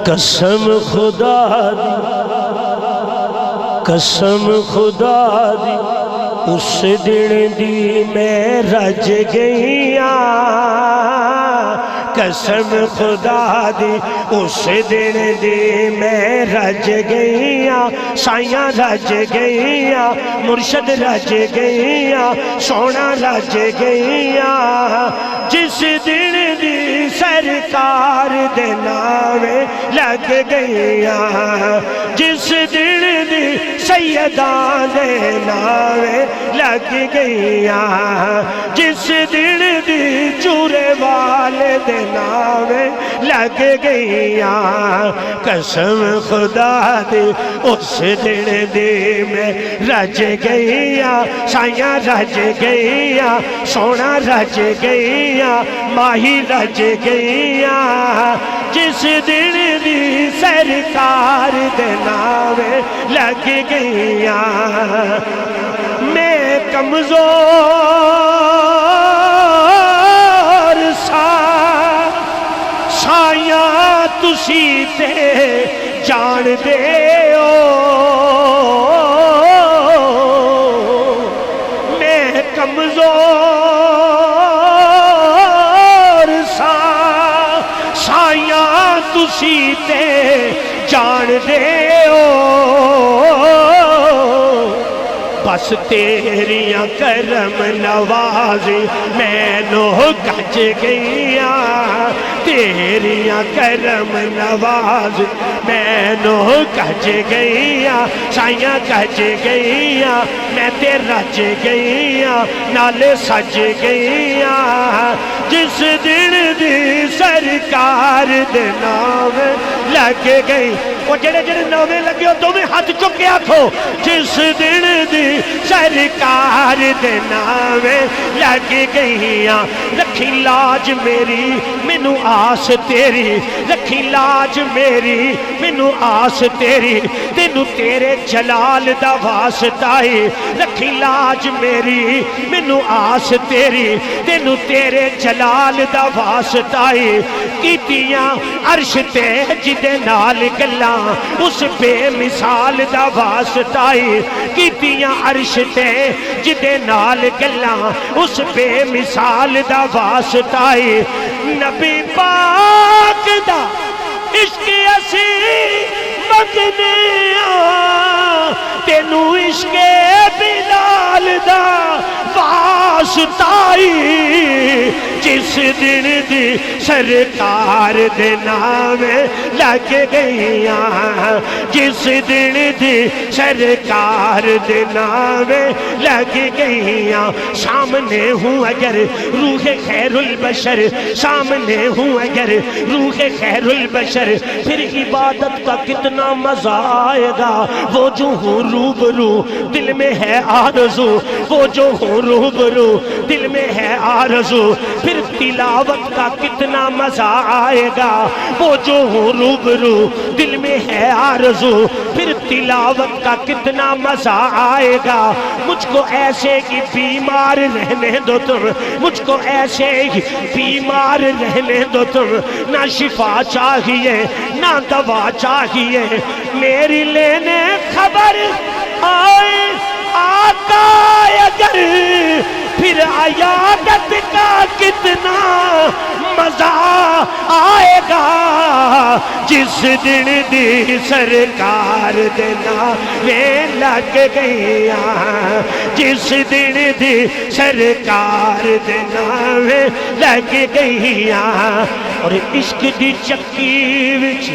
قسم خدا دی قسم خدا دی اس دن دی میں رج گئیاں قسم خدا دی اس دن دی میں رج گئیاں سائیاں رج گئیاں مرشد رج گئیاں سونا رج گئیاں جس دن دی سرکار دے نامے لگ گئیاں جس دن دی سیدان دے نامے لگ گئیاں جس دن دی چورے والے دے نامے لگ گئیاں قسم خدا دی اس دن دی میں رج گئیاں سائیاں رج گئیاں سونا رج گئیاں ماہی رج گئیاں جس دن دی سرکار دے نامے لگ گئیاں میں کمزور سایاں تسی تے جان دے ہو میں کمزور سایاں تسی تے جان دے ہو بس تیریاں کرم نوازی میں نو گج گئیاں تیریاں کرم نوازی میں نو گج گئیاں سائیاں گج گئیاں میں تے رج گئیاں نالے سج گئیاں جس دن دی سرکار دے نام لگ گئی وہ جڑے جڑے نامے لگے ہو تمہیں ہاتھ چکے آکھو جس دن دی سرکار دے نامے لگ گئیاں رکھی لاج میری مینوں آس تیری رکھی لاج میری مینوں آس تیری تینوں تیرے جلال دا واسطہ ہے رکھی لاج میری مینوں آس تیری تینوں تیرے جلال دا واسطہ ہے کیتیاں عرش تے جدے نال گلاں اس بے مثال دا واسطہ ہے کیتیاں عرش تے جدے نال گلاں اس بے مثال دا واسطہ ہے نبی پاک دا عشق اسی منگنے تینو عشق بلال دا واسطہ ہے جس دن دی سرکار دے نامے لگ گئیاں جس دن دی سرکار دے نامے لگ گئیاں سامنے ہوں اگر روح خیر البشر سامنے ہوں اگر روح خیر البشر پھر عبادت کا کتنا مزہ آئے گا وہ جو ہوں روبرو دل میں ہے آرزو وہ جو ہوں روبرو دل میں ہے آرزو پھر تلاوت کا کتنا مزہ آئے گا وہ جو ہوں روبرو دل میں ہے آرزو پھر تلاوت کا کتنا مزہ آئے گا مجھ کو ایسے ہی بیمار رہنے دو تم مجھ کو ایسے ہی بیمار رہنے دو تم نہ شفا چاہیے نہ دوا چاہیے میری لینے خبر آئے آقا اگر پھر عیادت کا کتنا مزہ آئے گا جس دن دی سرکار دے نامے لگ گئیاں جس دن دی سرکار دے نامے لگ گئیاں اور عشق دی چکی وچ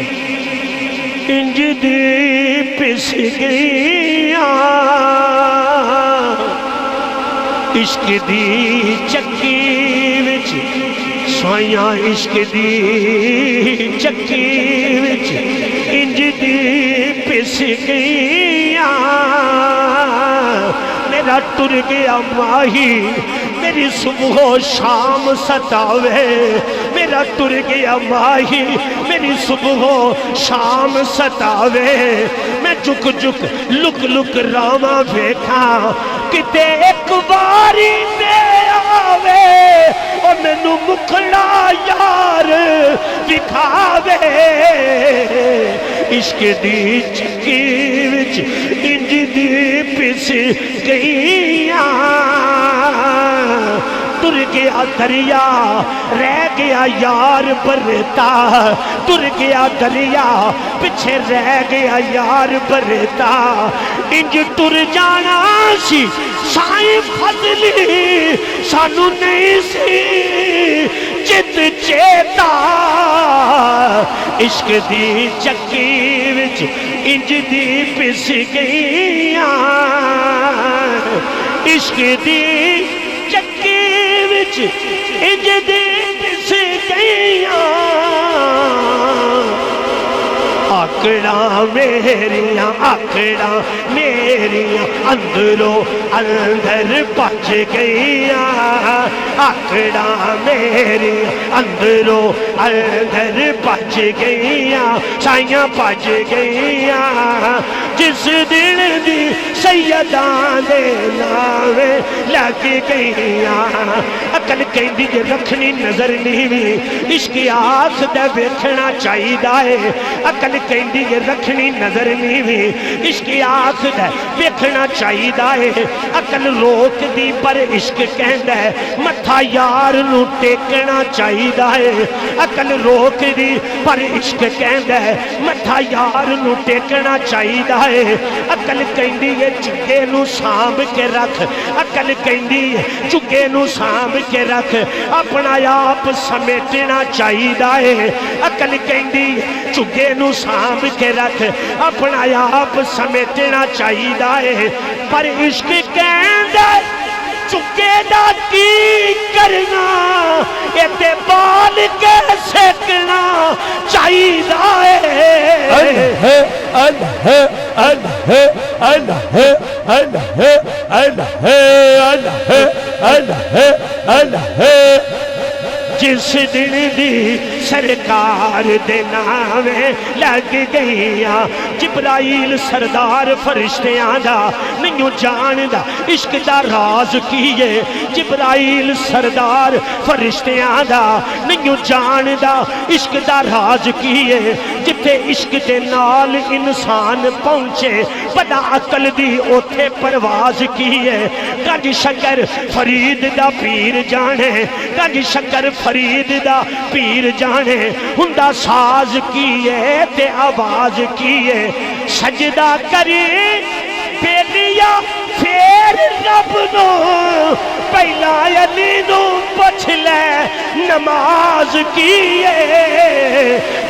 انج دی پس گئیاں عشق دی چکی وچ سوائیاں عشق دی چکی وچ انج دی پس گئیاں میرا ٹر گیا ماہی میری صبح و شام ستاوے میرا ٹر گیا ماہی میری صبح و شام ستاوے میں جھک جھک لک لک راواں ویکھاں کتے ایک باری تے آوے او مینوں مکھڑا یار دکھاوے عشق دی چکی وچ انج دی پس گئیاں تر گیا دریا رہ گیا یار برتا تر گیا دریا پیچھے رہ گیا یار برتا انج تر جانا سی سائیں فضلی سانو نہیں سی چت چیتا عشق دی چکی وچ انج دی پس گئیاں عشق دی چکی وچ انج دی پس گئیاں آکڑاں میریاں اندروں اندر بچ گئیاں آکڑاں میریاں اندروں اندر بچ گئیاں سائیاں بچ گئیاں جس دن دی سیداں دے ناوے لگ گئیاں عقل کہندی جے رکھنی نظر نہیں وی عشق آس دے ویکھنا چاہیدا ہے عقل کہندی جے رکھنی نظر نہیں وی عشق آس دے ویکھنا چاہیدا ہے عقل روک دی پر عشق کہندا ہے متھا یار نو ٹیکنا چاہیدا ہے عقل روک دی پر عشق کہندا ہے متھا یار نو ٹیکنا چاہیدا ہے عقل کہندی ہے چگے نو سانبھ کے رکھ عقل کہندی ہے چگے نو سانبھ کے رکھ اپنا آپ سمیٹنا چاہیدا ہے عقل کہندی ہے چگے نو سانبھ کے رکھ اپنا آپ سمیٹنا چاہیدا ہے پر عشق کہندا ہے چکے دا کی کرنا ایتے بال کے سیکنا چاہیدا ہے جس دن دی سرکار دے نامے لگ گئیاں جبرائیل سردار فرشتیاں دا نہیں جاندا عشق دا راز کیے جبرائیل سردار فرشتیاں دا نہیں جاندا عشق دا راز کیے جتے عشق دے نال انسان پہنچے بڑا عقل دی اوتھے پرواز کیے گنج شکر فرید دا پیر جانے گنج شکر فرید دا پیر جانے ہندہ ساز کیے تے آواز کیے سجدہ کرے بیلیا پھر رب نو پہلا علی نو پچھ لے نماز کیے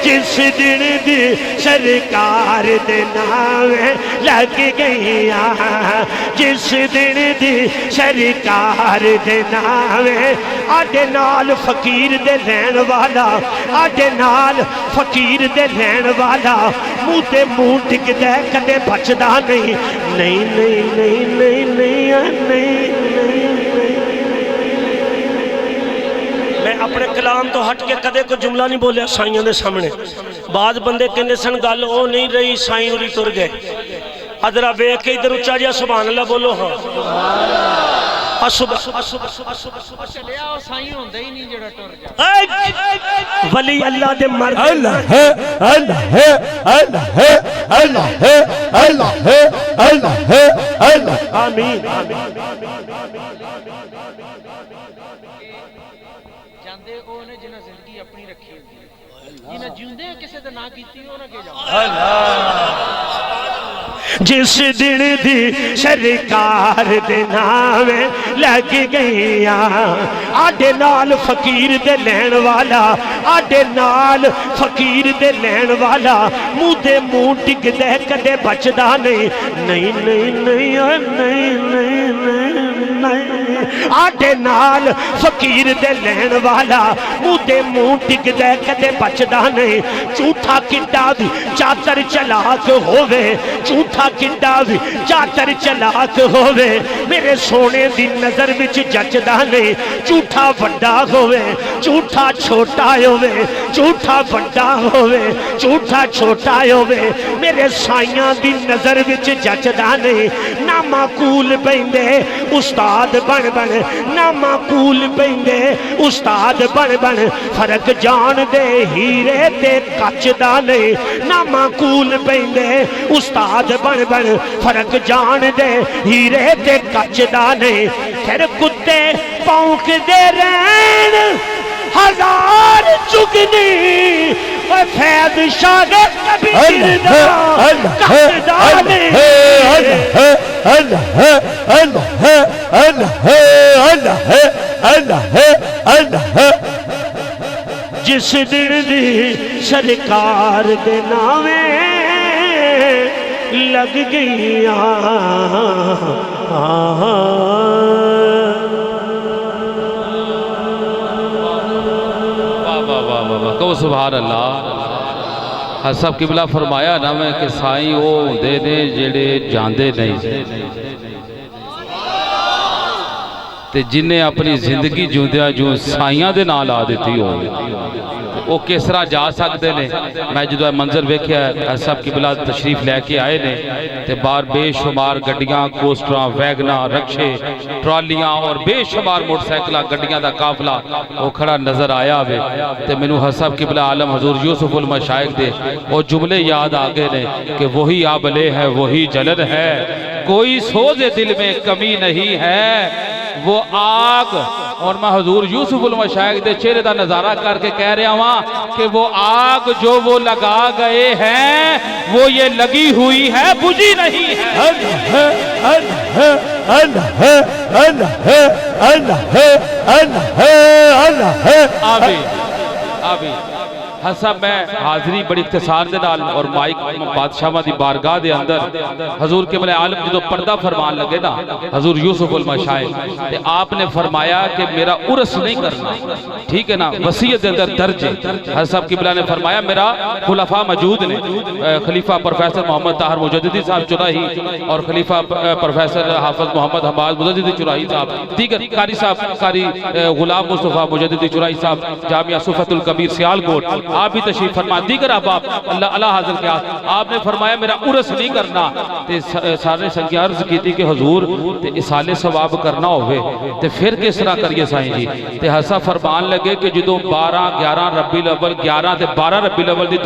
جس دن دی سرکار دے نامے لگ گئیاں جس دن دی سرکار دے نامے آڈے نال فقیر دے لین والا آڈے نال فقیر دے لین والا منہ تے منہ ٹک دے کدے بچدا نہیں نہیں نہیں نہیں نہیں نہیں میں اپنے کلام تو ہٹ کے کدے کو جملہ نہیں بولیا سائیاں دے سامنے بعض بندے کہنے سن گل او نہیں رہی سائیں اُری تر گئے ادرا بیک کے ادھر اچھا جیا سبحان اللہ بولو ہاں ولی اللہ دے مرد اللہ ہے اللہ ہے اللہ ہے اللہ ہے اللہ ہے اللہ ہے اللہ آمین جاندے او نے جنہ زندگی اپنی رکھی ہوئی جنہ جیوندے کسے تے نہ کیتی او نہ کہ جاؤ جس دن دی سرکار دے نامے لگ گئیاں آڈے نال فقیر دے لین والا آڈے نال فقیر دے لین والا منہ دے منہ ٹک دے کدے بچدا نہیں نہیں نہیں نہیں نہیں نہیں آڈے نال فقیر دے لین والا منہ دے منہ ٹک دے کدے بچدا نہیں جھوٹا کڈا بھی چادر چلاک ہووے جھوٹا کڈا بھی چادر چلاک ہووے میرے سونے دی نظر وچ جچدا نہیں جھوٹا وڈا ہووے جھوٹا چھوٹا ہووے جھوٹا بڑا ہوئے جھوٹا چھوٹا ہوئے میرے سائیاں دی نظر وچ جچدا نہیں نہ معقول پیندے استاد بن بن نہ معقول پیندے استاد بن بن فرق جان دے ہیرے تے کچ دا نہیں نہ معقول پیندے استاد بن بن فرق جان دے ہیرے تے کچ دا نہیں پھر کتے پونک دے رہن ہزار چگنی وہ فیض شاہ کبیر دا کہدا نہیں جس دن دی سرکار دے نامے لگ گئیاں کہو سبحان اللہ حسب قبلہ فرمایا نا میں کہ سائیں وہ دے دے جڑے جاندے نہیں تے جنہیں اپنی زندگی جوندیا جو سائیاں دے نال آ دیتی ہو وہ کس طرح جا سکتے نے میں جدو منظر ویکھیا حسب قبلہ تشریف لے کے آئے نے تے بار بے شمار گڈیاں کوسٹراں ویگناں رکشے ٹرالیاں اور بے شمار موٹر سائیکلاں گڈیاں دا قافلہ وہ کھڑا نظر آیا ہوئے تے مینوں حسب قبلہ عالم حضور یوسف المشائخ دے وہ جملے یاد آگے نے کہ وہی آبلے ہے وہی جلن ہے کوئی سوز دل میں کمی نہیں ہے وہ آگ اور میں حضور یوسف المشائخ دے چہرے دا نظارہ کر کے کہہ رہا ہوں کہ وہ آگ جو وہ لگا گئے ہیں وہ یہ لگی ہوئی ہے بجھی نہیں ہے آمین حسب میں حاضری بڑی اختصار دے نال اور مائک بادشاہ دی بارگاہ دے اندر حضور کے ملے عالم جدو پردہ فرمان لگے نا حضور یوسف المشائخ تے آپ نے فرمایا کہ میرا عرس نہیں کرنا ٹھیک ہے نا وصیت دے اندر درج حسب قبلہ نے فرمایا میرا خلفاء موجود نے خلیفہ پروفیسر محمد طاہر مجددی صاحب چراہی اور خلیفہ پروفیسر حافظ محمد حماد مجددی چراہی صاحب دیگر قاری صاحب قاری غلام مصطفیٰ مجددی چراہی صاحب جامعہ صفت الکبیر سیالکوٹ آپ بھی تشریف فرما دیگر احباب اللہ حاضر کیا آپ نے فرمایا میرا عرس نہیں کرنا تے سارے سنگی عرض کی تھی کہ حضور تے اصال ثواب کرنا ہوئے تے پھر کس طرح کریے سائیں جی تے حسا فرمان لگے کہ جدو 12-11 ربی الاول 11 تے 12 ربی الاول دی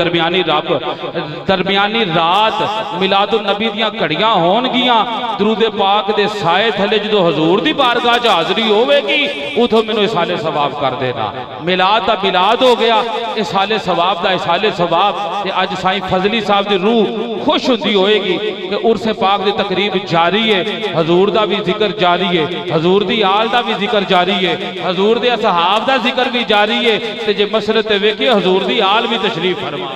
درمیانی رات میلاد النبی دیاں کڑیاں ہون گیاں درود پاک دے سائے تھلے جدو حضور دی بارگاہ جا حاضری ہوئے گی اتھو منو اصال ثواب کر دینا میلاد تا میلاد ہو گیا اصال ثواب دا اصال ثواب تے آج سائیں فضلی صاحب دی روح خوش ہوندی ہوئے گی کہ عرس پاک دی تقریب جاری ہے حضور دا بھی ذکر جاری ہے حضور دی آل دا بھی ذکر جاری ہے حضور دے اصحاب دا ذکر بھی جاری ہے تے جے مسرت ویکھے حضور دی آل بھی تشریف فرما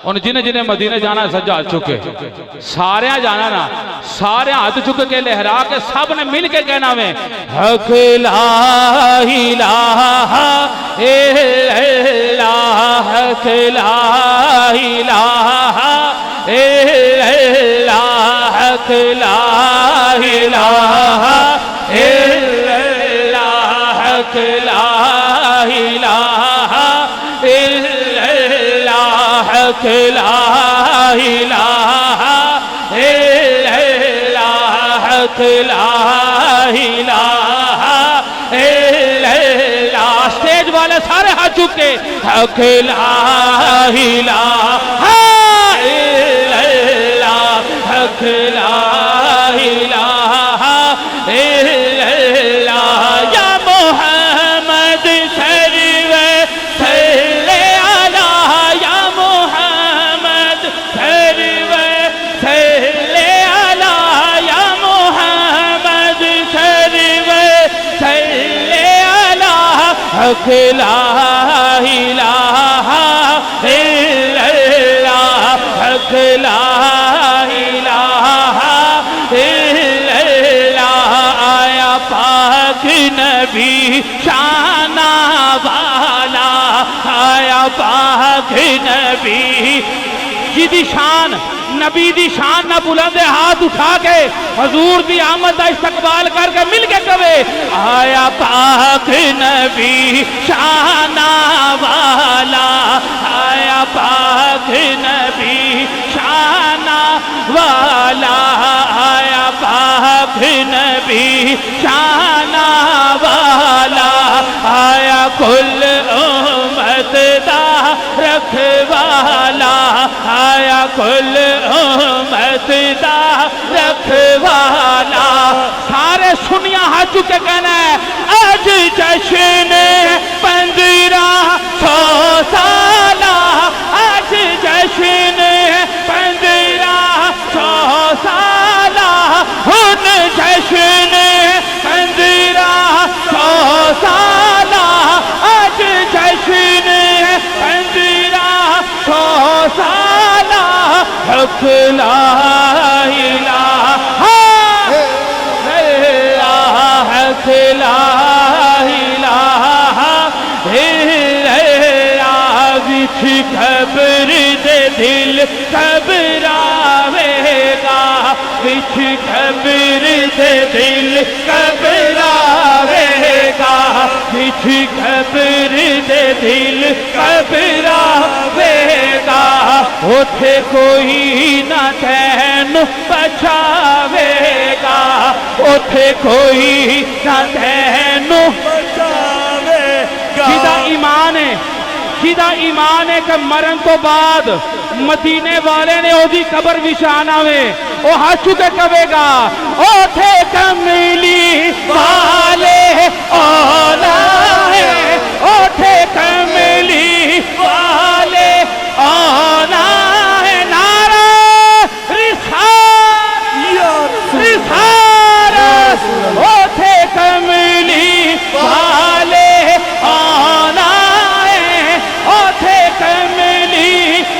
ان جنہیں مدینہ جانا سجا چکے سارے جانا نا سارے ہاتھ چکے کے لہرا کے سب نے مل کے کہنا میں حق لا الہ الا حق لا الہ الا حق لا الہ الا حق لا الہ الا حق لا الہ الا حق لا الہ الا سٹیج والے سارے ہاتھ چکے حق لا الہ الا حق لا الہ الا یا محمد سرور صلی علی یا محمد سرور صلی علی یا محمد سرور صلی علی حق لا الہ الا اللہ حق لا الہ الا اللہ آیا پاک نبی شانہ والا آیا پاک نبی جی شان نبی دی شان نہ بلند ہاتھ اٹھا کے حضور دی آمد دا استقبال کر کے مل کے کہے آیا پاک نبی شانہ والا، آیا پاک نبی شانہ والا، آیا پاک نبی شانہ والا، آیا کل امت دا رکھوالا، آیا کل امت دا رکھوالا۔ سارے سنیا ہاتھ چکے کہنا ہے آج جشن 1500 سالہ، آج جشن 1500 سالہ، ہن جشن 1500 سالہ، آج جشن 1500 سالہ، حق لا الہ حق لا الہ الا اللہ، وچ قبر دے دل گھبراوے گا، وچ قبر دے دل گھبراوے گا، وچ قبر دے دل گھبراوے گا، اوتھے کوئی نہ تینوں بچاوے گا، اوتھے کوئی نہ تینوں بچاوے گا۔ جدا ایمان ہے، جدا ایمان ہے کہ مرن تو بعد مدینے والے نے او دی قبر وچھانا وے، او ہاتھ چکے کہے گا اوتھے کملی والے اولا ہے، اوتھے کملی والے اولا ہے، نعرہ رسالت، اوتھے کملی والے اولا ہے، اوتھے کملی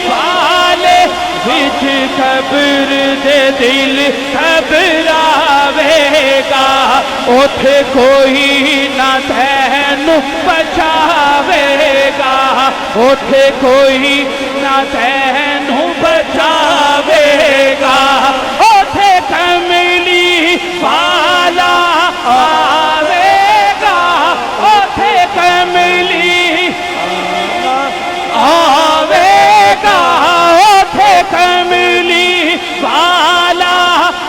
والے، وچ قبر دے دل گھبراوے گا، اوتھے کوئی نہ تینوں بچاوے گا، اوتھے کوئی نہ تینوں بچاوے گا، اوتھے کملی والا آوے گا، اوتھے کملی آوے گا، اوتھے کملی والا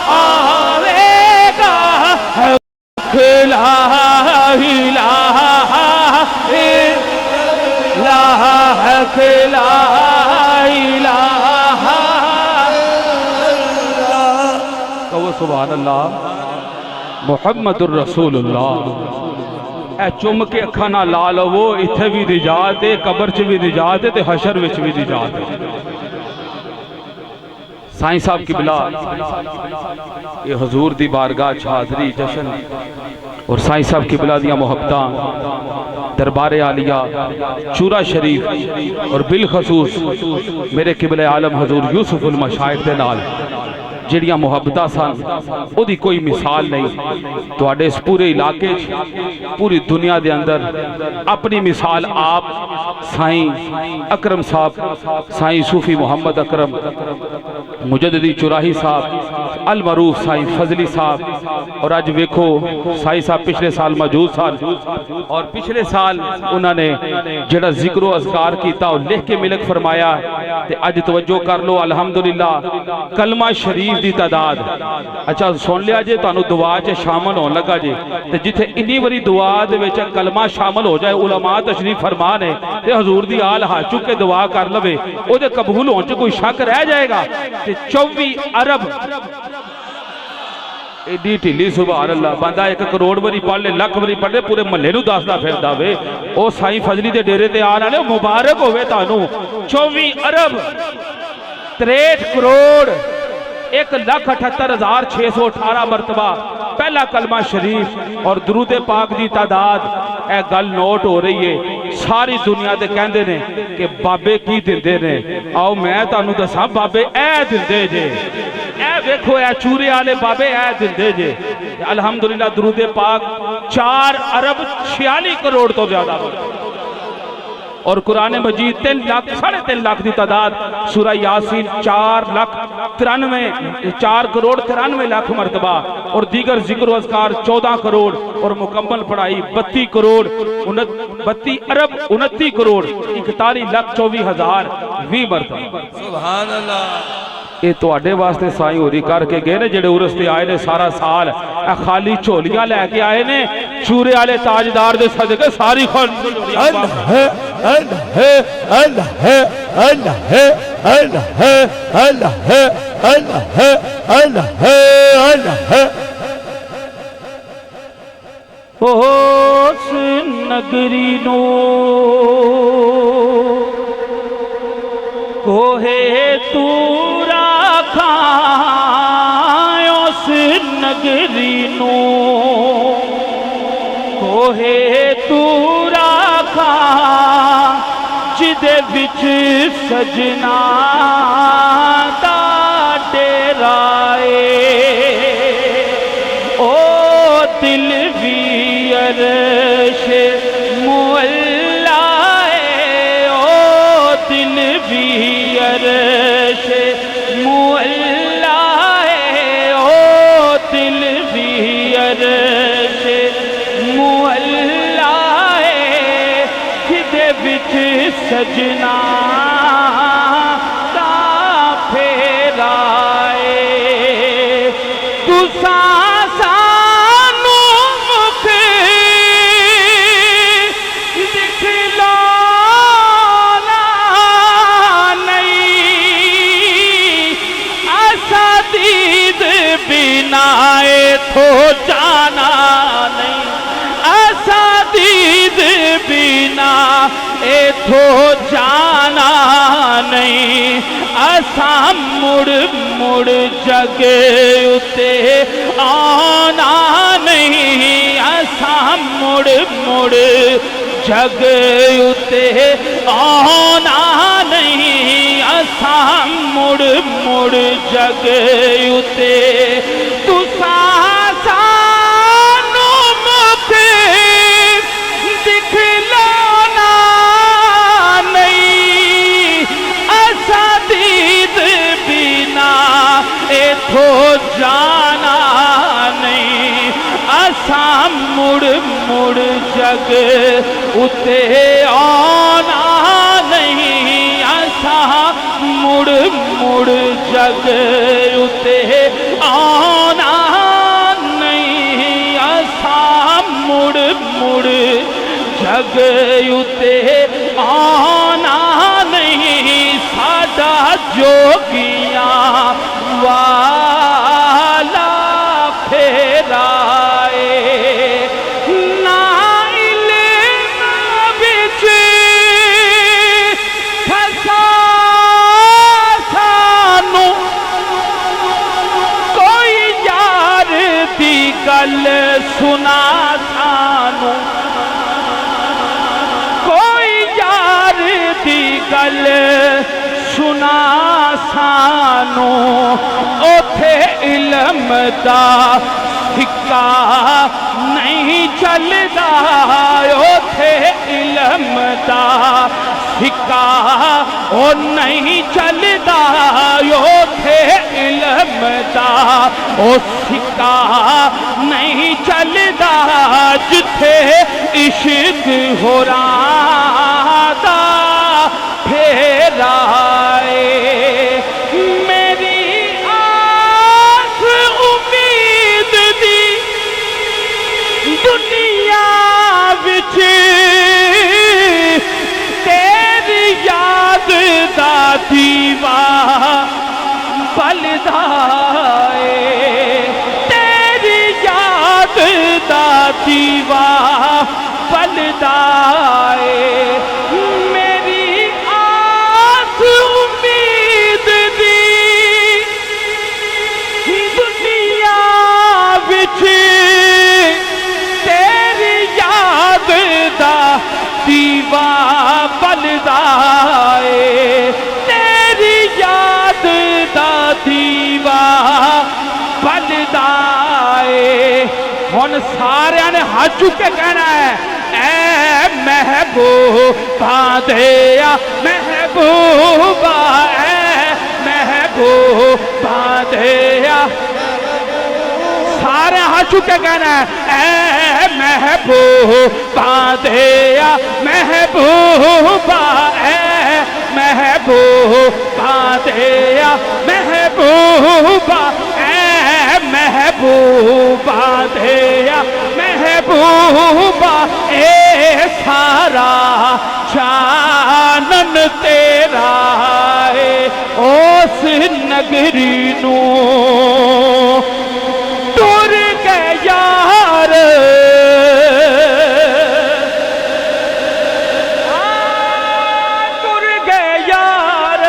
آوے گا، حق لا الہ الا حق لا الہ کہو سبحان اللہ محمد الرسول اللہ۔ اے چم کے اکھاں نہ لا لو، اتھے بھی نجات ہے، قبر چ بھی نجات ہے تے حشر وچ بھی نجات ہے۔ سائیں صاحب کی بلا یہ حضور دی بارگاہ حاضری جشن اور سائیں صاحب کی بلا دیا محبتاں دربار عالیہ چورا شریف اور بالخصوص میرے قبلہ عالم حضور یوسف المشائخ دے نال جڑیاں محبتہ سن او دی کوئی مثال نہیں، تو آڑے اس پورے علاقے پوری دنیا دے اندر اپنی مثال آپ سائیں اکرم صاحب، سائیں صوفی محمد اکرم مجددی چراہی صاحب، المعروف سائیں فضلی صاحب، اور آج ویکھو سائیں صاحب پچھلے سال موجود سال اور پچھلے سال انہوں نے جڑا ذکر و اذکار کیتا اور لکھ کے ملک فرمایا، تے آج توجہ کر لو الحمدللہ کلمہ شریف دی تعداد اچھا سن لیا جے تانوں دعا چ شامل ہون لگا جے، تے جتھے انی وری دعا دے وچ کلمہ شامل ہو جائے علماء تشریف فرما نے تے حضور دی آل ہاتھ چک کے دعا کر لوے او دے قبول ہون چ کوئی شک رہ جائے گا۔ تے 24 ارب ایڈی ٹھلی سبحان اللہ، بندہ 1 کروڑ وری پڑھ لے، لکھ وری پڑھ لے، پورے محلے نوں دسدا پھردا وے، او سائیں فضلی دے ڈیرے تے آن والے مبارک ہوے تانوں۔ 24 ارب 63 کروڑ 1,78,618 مرتبہ پہلا کلمہ شریف اور درود پاک دی تعداد اے گل نوٹ ہو رہی ہے، ساری دنیا دے کہندے نے کہ بابے کی دیندے نے، آؤ میں تانوں دساں بابے اے دیندے جے، اے ویکھو اے چورے والے بابے اے دیندے جے۔ الحمدللہ درود پاک 4 ارب 46 کروڑ تو زیادہ اور قرآن مجید 3 لاکھ 3.5 لاکھ دی تعداد سورہ یاسین 4 کروڑ 93 لاکھ مرتبہ اور دیگر ذکر و اذکار 14 کروڑ اور مکمل پڑھائی 32 کروڑ 32 ارب 29 کروڑ 41 لاکھ 24 ہزار 20 مرتبہ سبحان اللہ یہ تو آڈے واسطے سائیں ہوری کر کے گئے نے جڑے عرس تے آئے نے سارا سال اے خالی چھولیاں لے کے آئے نے چورے آلے تاجدار دے صدقے ساری خان اللہ ہے اللہ ہے اللہ ہے اللہ ہے اللہ ہے اللہ ہے اللہ ہے اللہ ہے اللہ ہے اس نگری نو کوہ تورا کھائیں اس نگری نو کوہ تورا کھائیں جدے وچ سجنا دا ڈیرائے او دل بھی عرش مولا ہے او دل بھی عرش مولا ہے او دل بھی عرش مولا ہے جدے وچ سجنا دا پھیرائے تساں سانو مکھ دکھلانا نہیں اسا دید بنا ایتھو جانا نہیں اسا دید بنا ایتھو جانا نہیں اسا مڑ مڑ جگ اتے آنا نہیں اسا مڑ مڑ جگ اتے آنا نہیں اسا مڑ مڑ جگ اتے تساں سانو مکھ دکھلانا نہیں اسا دید بنا ایتھو جانا نہیں اسا مڑ مڑ جگ اتے آنا نہیں اسا مڑ مڑ جگ اتے آنا نہیں اسا مڑ مڑ جگ اتے آنا نہیں ساڈا جوگیاں والا پھیرائے نا علم وچ پھسا سانو کوئی یار دی گل سنا سانو کوئی یار دی گل سنا سانو اوتھے علم دا سکہ نہیں چلدا اوتھے علم دا سکہ او نہیں چلدا اوتھے علم دا او سکہ نہیں چلدا جتھے عشق ہو دا پھیرائے میری آس امید دی دنیا وچ تیری یاد دا دیوا بلدا تیری یاد دا دیوا بلدا میری آس امید دی دنیا وچ تیری یاد دا دیوا بلدا تیری یاد دا دیوا بلدا ہن سارے نے ہاتھ چک کے کہنا ہے اے محبوبہ دیا محبوبہ اے محبوبہ دیا سارے ہاتھ چکے کہنا ہے اے محبوبہ دیا محبوبہ اے محبوبہ دیا محبوبہ اے محبوبہ دیا محبوبہ اے سارا چانن تیرا ہے اس نگری نو ٹر گئے یار ٹر گئے یار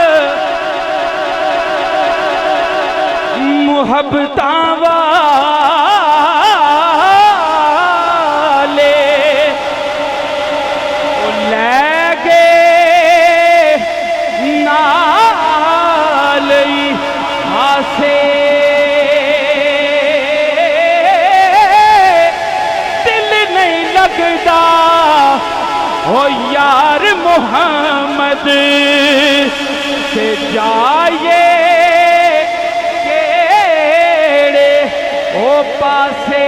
محبتاں او یار محمد سے جائے کیڑے او پاسے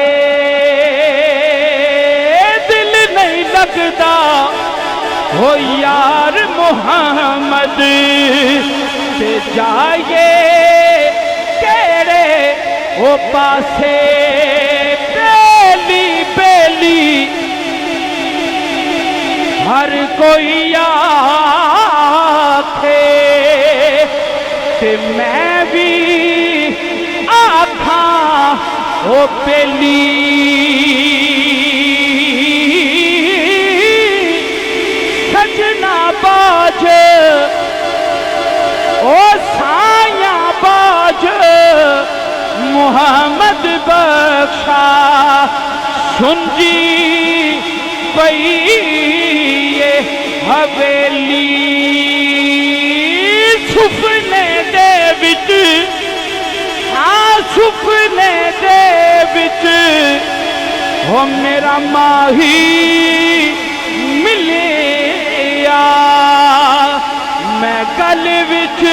دل نہیں لگتا او یار محمد سے جائے کیڑے او پاسے بیلی بیلی ہر کوئی آکھے کہ میں بھی آکھاں او پہلی سجنا باج او سایاں باج محمد بخشا سنجی پئی حویلی سپنے دے وچ ہاں سپنے دے وچ او میرا ماہی ملیا میں گل وچ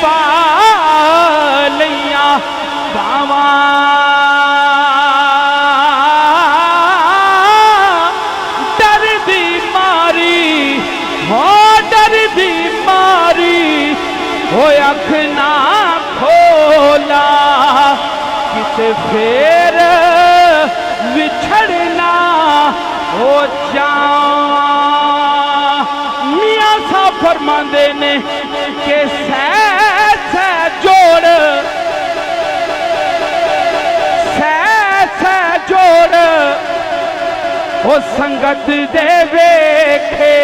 پا لیاں باواں اکھ نہ کھولا کتے پھر بچھڑنا ہو جاواں میاں صاحب فرماندے نے کہ سہ جوڑ جوڑ او سنگت دے ویکھے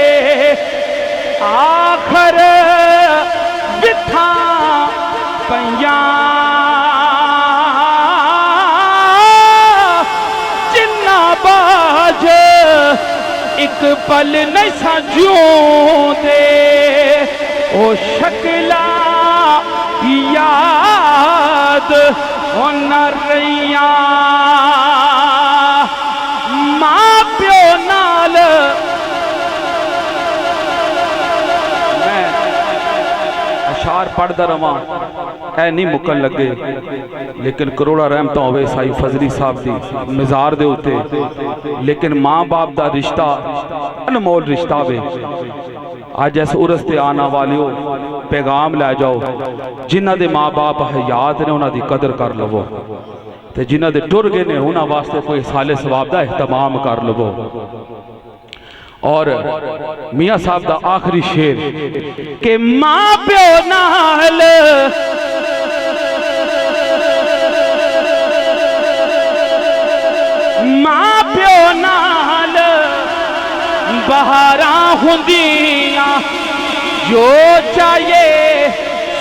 آخر بتھاں پیاں جنہ باج ایک پل نہیں سجوں دے او شکلا یاد او نہ رہیاں ماں پیو نال اشعار پڑھدا رواں اے نہیں مکن لگے لیکن کروڑا رحمتہ ہوئے سائی فضلی صاحب دی مزار دے ہوتے لیکن ماں باپ دا رشتہ انمول رشتہ وے آج ایسے عرص تے آنا والیو پیغام لے جاؤ جنہ دے ماں باپ حیات نے انہ دی قدر کر لو تے جنہ دے ٹر گئے نے انہ واسطے کوئی سال ثواب دا اہتمام کر لو اور میاں صاحب دا آخری شعر کہ ماں پیو نال ماں پیو نال بہاراں ہوندیاں جو چاہیے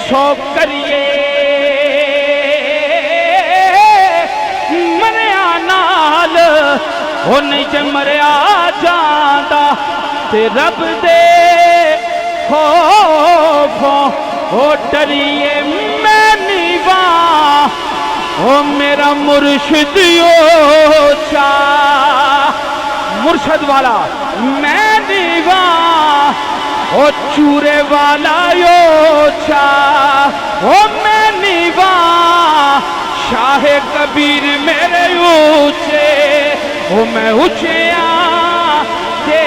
سو کریے مریا نال وہ نہیں جے مریا جاندا تے رب دے خوفوں وہ ڈریے میں نیواں وہ میرا مرشد چاہ مرشد والا میں نیوا او چورے والا یو چاہ او میں نیوا شاہ کبیر میرے اونچے او میں اونچیاں تے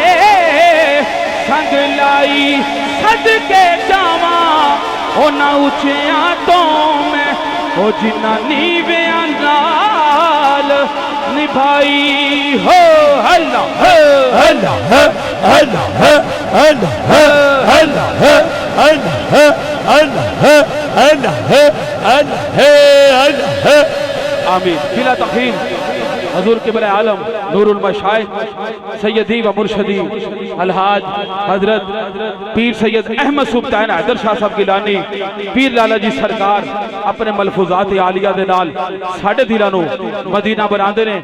سنگ لائی صدقے جاواں او نہ اونچیاں تو میں او جنہ نیویاں نال نبھائی ہو اللہ اللہ اللہ اللہ اللہ اللہ اللہ آمین بلا تخیر حضور قبلہ عالم نور المشائخ سیدی و مرشدی الحاج حضرت پیر سید احمد سبطین حیدر شاہ صاحب گیلانی پیر لالا جی سرکار اپنے ملفوظات عالیہ دے نال ساڑھے دلانوں مدینہ براندے نے